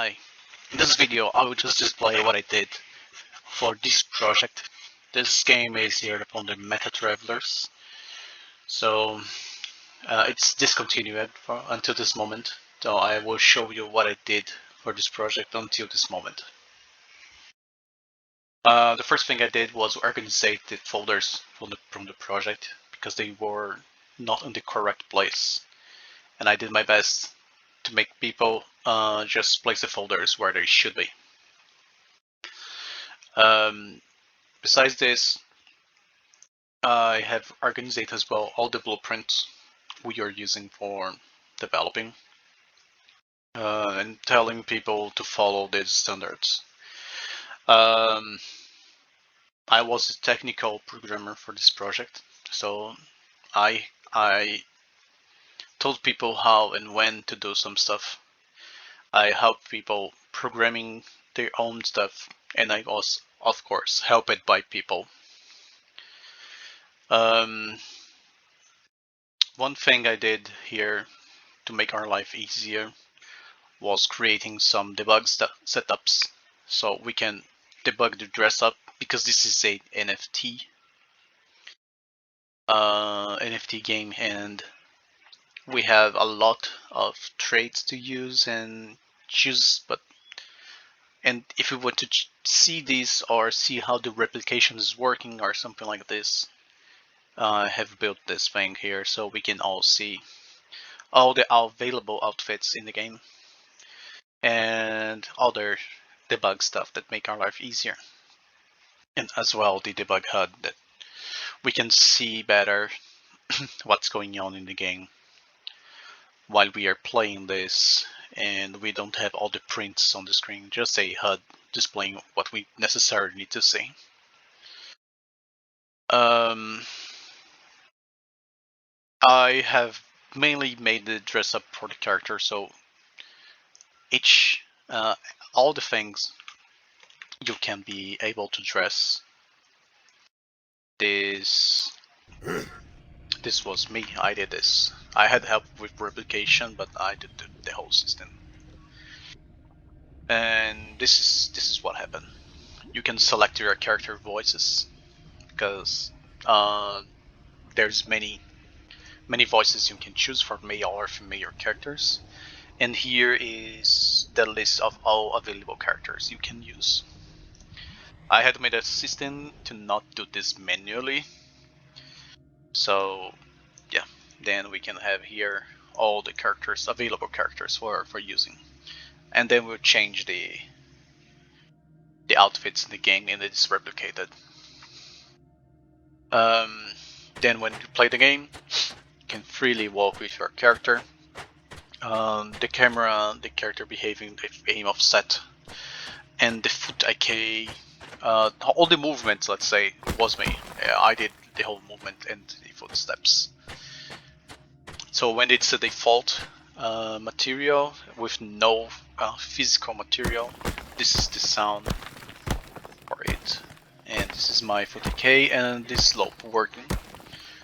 Hi, in this video I will just display what I did for this project. This game is here upon the MetaTravelers, so it's discontinued until this moment. So I will show you what I did for this project until this moment. The first thing I did was organize the folders from the project because they were not in the correct place, and I did my best to make people just place the folders where they should be. Besides this, I have organized as well all the blueprints we are using for developing and telling people to follow these standards. I was a technical programmer for this project, so I told people how and when to do some stuff. I helped people programming their own stuff, and I was, of course, helped by people. One thing I did here to make our life easier was creating some debug setups so we can debug the dress up, because this is a NFT game and we have a lot of traits to use and choose, and if we want to see these or see how the replication is working or something like this, I have built this thing here so we can all see all the available outfits in the game and other debug stuff that make our life easier. And as well the debug HUD that we can see better what's going on in the game while we are playing this, and we don't have all the prints on the screen, just a HUD displaying what we necessarily need to see. I have mainly made the dress up for the character, so all the things you can be able to dress. This was me. I did this. I had help with replication, but I did the whole system. And this is what happened. You can select your character voices because there's many voices you can choose for male or female characters. And here is the list of all available characters you can use. I had made a system to not do this manually, so yeah, then we can have here all the characters, available characters for using, and then we'll change the outfits in the game and it's replicated. Then when you play the game, you can freely walk with your character. The camera, the character behaving, the aim offset, and the foot IK, all the movements, let's say, was me. I did the whole movement and the footsteps. So when it's a default material with no physical material, this is the sound for it. And this is my foot IK and this slope working.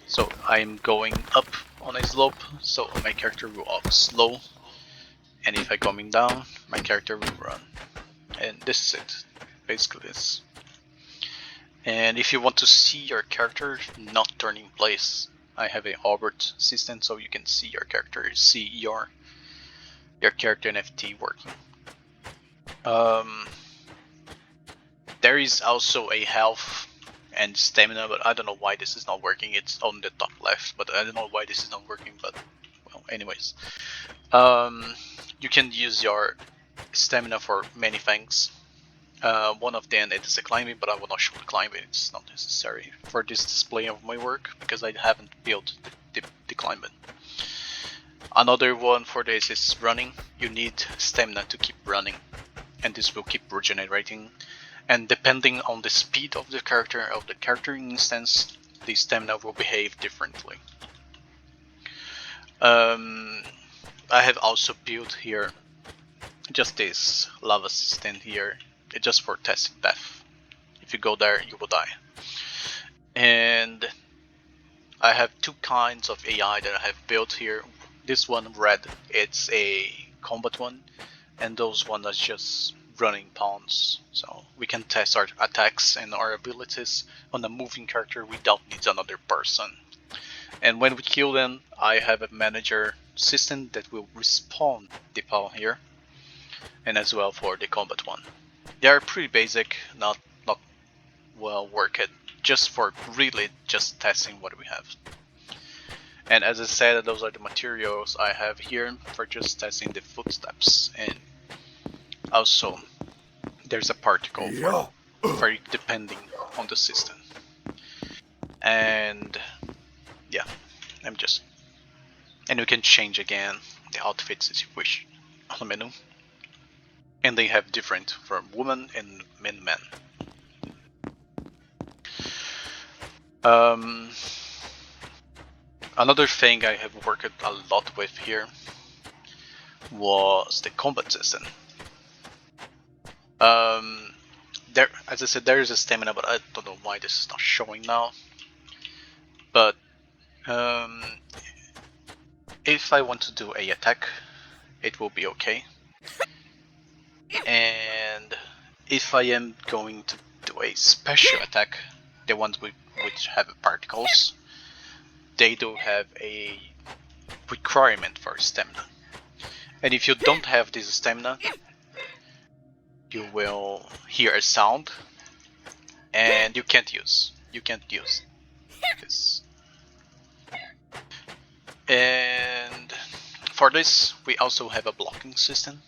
So I'm going up on a slope, so my character will walk slow, and if I'm coming down, my character will run. And this is it, basically this. And if you want to see your character not turning place, I have a Albert system so you can see your character, see your character NFT working. There is also a health and stamina, but I don't know why this is not working. It's on the top left, but I don't know why this is not working, but well, anyways. You can use your stamina for many things. One of them is the climbing, but I will not show the climbing, it's not necessary for this display of my work because I haven't built the climbing. Another one for this is running. You need stamina to keep running, and this will keep regenerating. And depending on the speed of the character instance, the stamina will behave differently. I have also built here just this lava system here. It's just for testing death. If you go there, you will die. And I have two kinds of AI that I have built here. This one, red, it's a combat one. and those ones are just running pawns. So we can test our attacks and our abilities on a moving character without needing another person. And when we kill them, I have a manager system that will respawn the pawn here, and as well for the combat one. They are pretty basic, not well worked, just for really just testing what we have. And as I said, those are the materials I have here for just testing the footsteps. And also, there's a particle for depending on the system. And yeah, and you can change again the outfits as you wish on the menu. And they have different for women and men. Another thing I have worked a lot with here was the combat system. There, as I said, there is a stamina, but I don't know why this is not showing now. But if I want to do a attack, it will be okay. And if I am going to do a special attack, the ones which have particles, they do have a requirement for stamina. And if you don't have this stamina, you will hear a sound and you can't use this. And for this, we also have a blocking system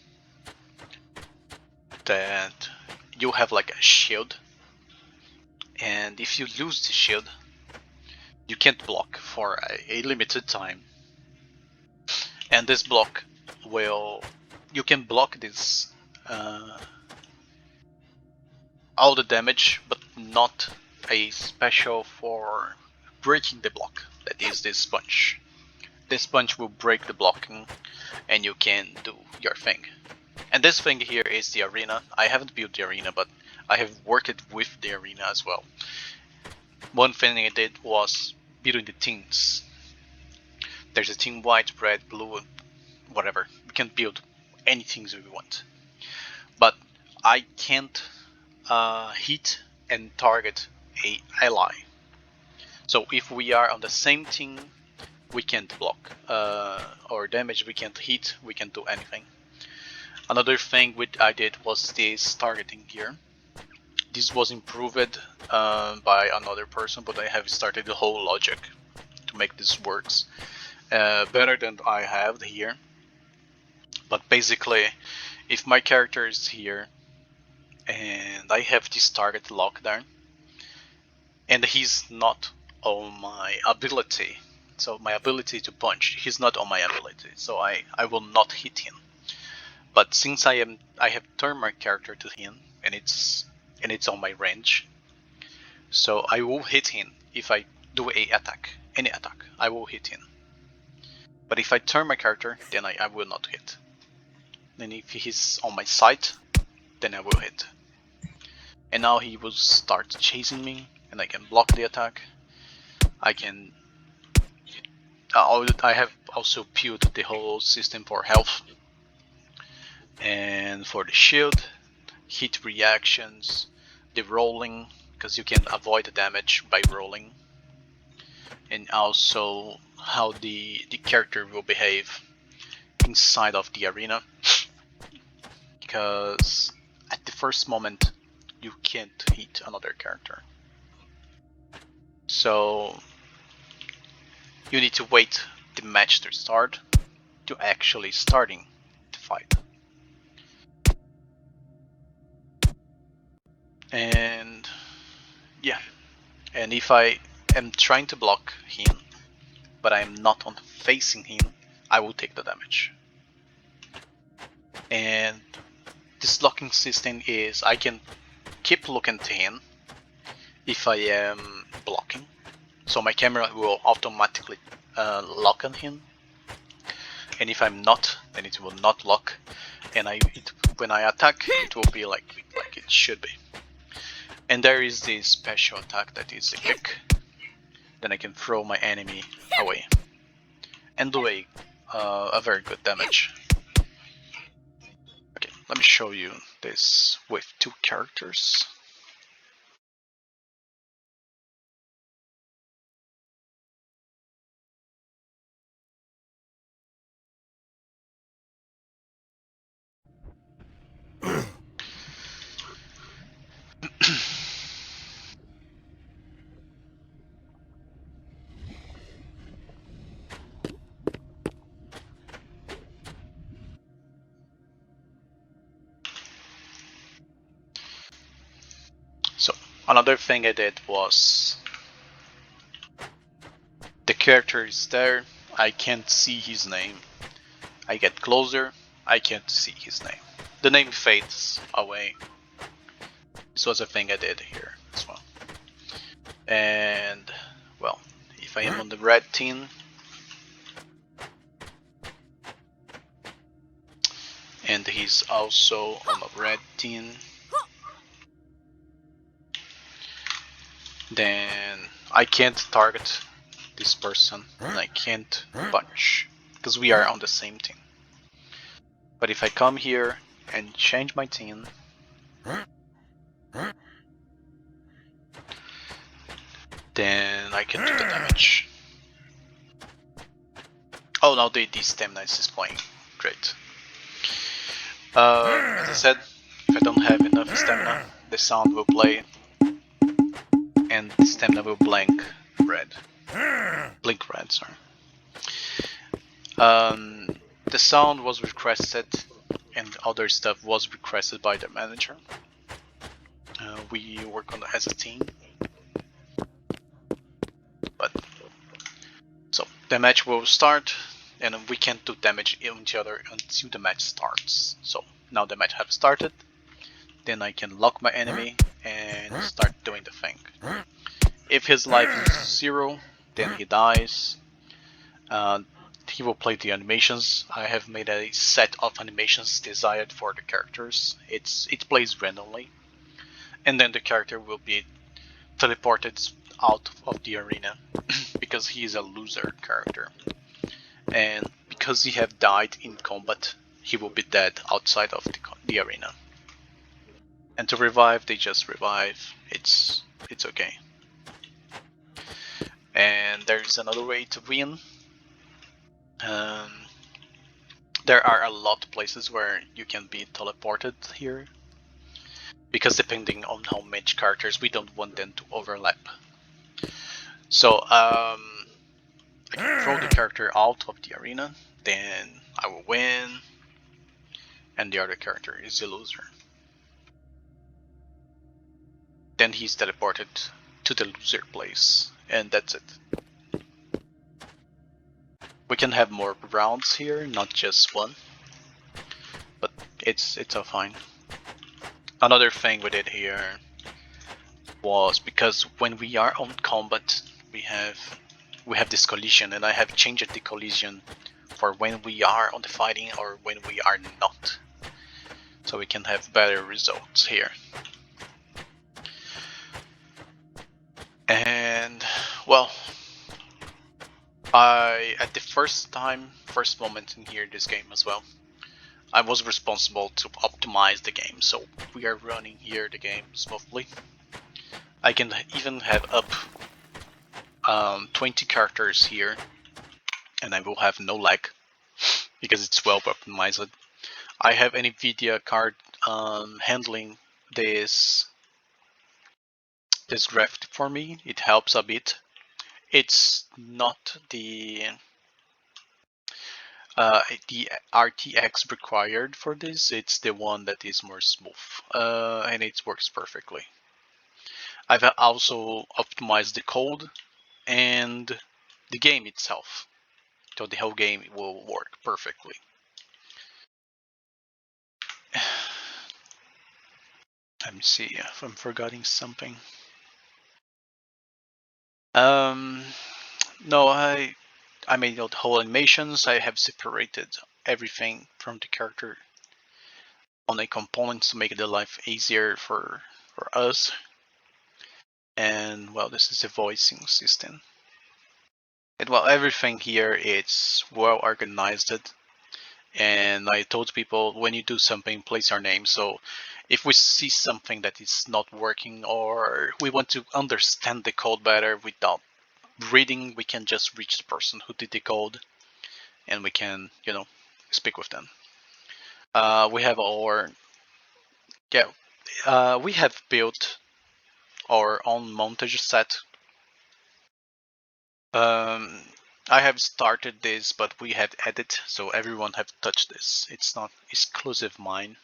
that you have like a shield, and if you lose the shield, you can't block for a limited time. And this block you can block this all the damage, but not a special for breaking the block, that is this sponge. This sponge will break the blocking and you can do your thing. And this thing here is the arena. I haven't built the arena, but I have worked with the arena as well. One thing I did was building the teams. There's a team white, red, blue, whatever. We can build any things we want. But I can't hit and target a ally. So if we are on the same team, we can't block or damage, we can't hit, we can't do anything. Another thing I did was this targeting here. This was improved by another person, but I have started the whole logic to make this works better than I have here. But basically, if my character is here and I have this target lockdown and he's not on my ability, so my ability to punch, he's not on my ability, so I will not hit him. But since I have turned my character to him and it's on my range, so I will hit him if I do any attack, I will hit him. But if I turn my character, then I will not hit. Then if he's on my side, then I will hit. And now he will start chasing me, and I can block the attack. I have also built the whole system for health and for the shield, hit reactions, the rolling, because you can avoid the damage by rolling, and also how the character will behave inside of the arena, because at the first moment you can't hit another character, so you need to wait the match to start to actually starting the fight. And yeah, and if I am trying to block him but I am not on facing him, I will take the damage. And this locking system is I can keep looking to him if I am blocking, so my camera will automatically lock on him, and if I'm not, then it will not lock, and when I attack, it will be like it should be. And there is this special attack that is a kick. Then I can throw my enemy away and do a very good damage. Okay, let me show you this with 2 characters. So another thing I did was the character is there, I can't see his name. I get closer, I can't see his name. The name fades away. This was a thing I did here as well. And well, if I am on the red team, and he's also on a red team, then I can't target this person and I can't punish because we are on the same team. But if I come here and change my team, then I can do the damage. Oh, now the stamina is displaying. Great. As I said, if I don't have enough stamina, the sound will play and the stamina will blink red. Blink red, sorry. The sound was requested and other stuff was requested by the manager. We work on it as a team. But so the match will start and we can't do damage on each other until the match starts. So now the match has started, then I can lock my enemy and start doing the thing. If his life is 0, then he dies. He will play the animations. I have made a set of animations desired for the characters. It plays randomly, and then the character will be teleported out of the arena because he is a loser character, and because he have died in combat, he will be dead outside of the arena. And to revive, they just revive. It's okay. And there's another way to win. There are a lot of places where you can be teleported here, because depending on how many characters, we don't want them to overlap. So I can throw the character out of the arena, then I will win, and the other character is a loser. Then he's teleported to the loser place, and that's it. We can have more rounds here, not just one, but it's all fine. Another thing we did here was because when we are on combat, we have this collision, and I have changed the collision for when we are on the fighting or when we are not, so we can have better results here. And well, at the first moment in here this game as well, I was responsible to optimize the game, so we are running here the game smoothly. I can even have up 20 characters here, and I will have no lag because it's well optimized. I have an NVIDIA card handling this graph for me. It helps a bit. It's not the RTX required for this. It's the one that is more smooth, and it works perfectly. I've also optimized the code and the game itself, so the whole game will work perfectly. Let me see if I'm forgetting something. No, I made the whole animations. I have separated everything from the character on a component to make the life easier for us. And well, this is the voicing system. And well, everything here is well organized, And I told people, when you do something, place our name. So if we see something that is not working, or we want to understand the code better without reading, we can just reach the person who did the code, and we can, speak with them. We have our we have built our own montage set. Um, I have started this, but we have added, so everyone have touched this. It's not exclusive mine.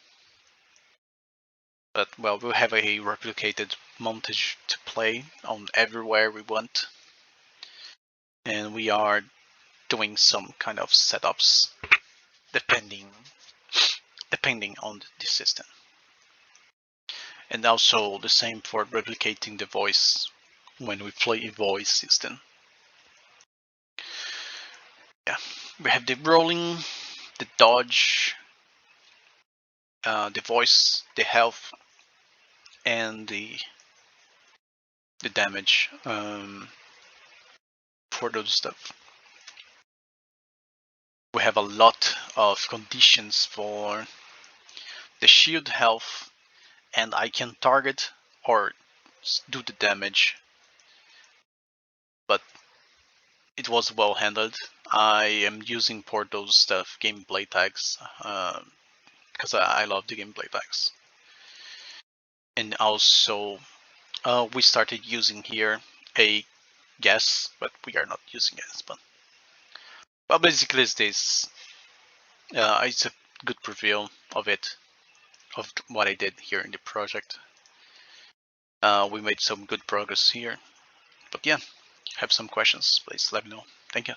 But well, we'll have a replicated montage to play on everywhere we want. And we are doing some kind of setups depending on the system. And also the same for replicating the voice when we play a voice system. Yeah, we have the rolling, the dodge, the voice, the health, and the damage for those stuff. We have a lot of conditions for the shield health, and I can target or do the damage, but it was well handled. I am using Porto's stuff gameplay tags because I love the gameplay tags. And also we started using here a guess, but we are not using it. But basically it's this. It's a good preview of it, of what I did here in the project. We made some good progress here. But yeah, have some questions, please let me know. Thank you.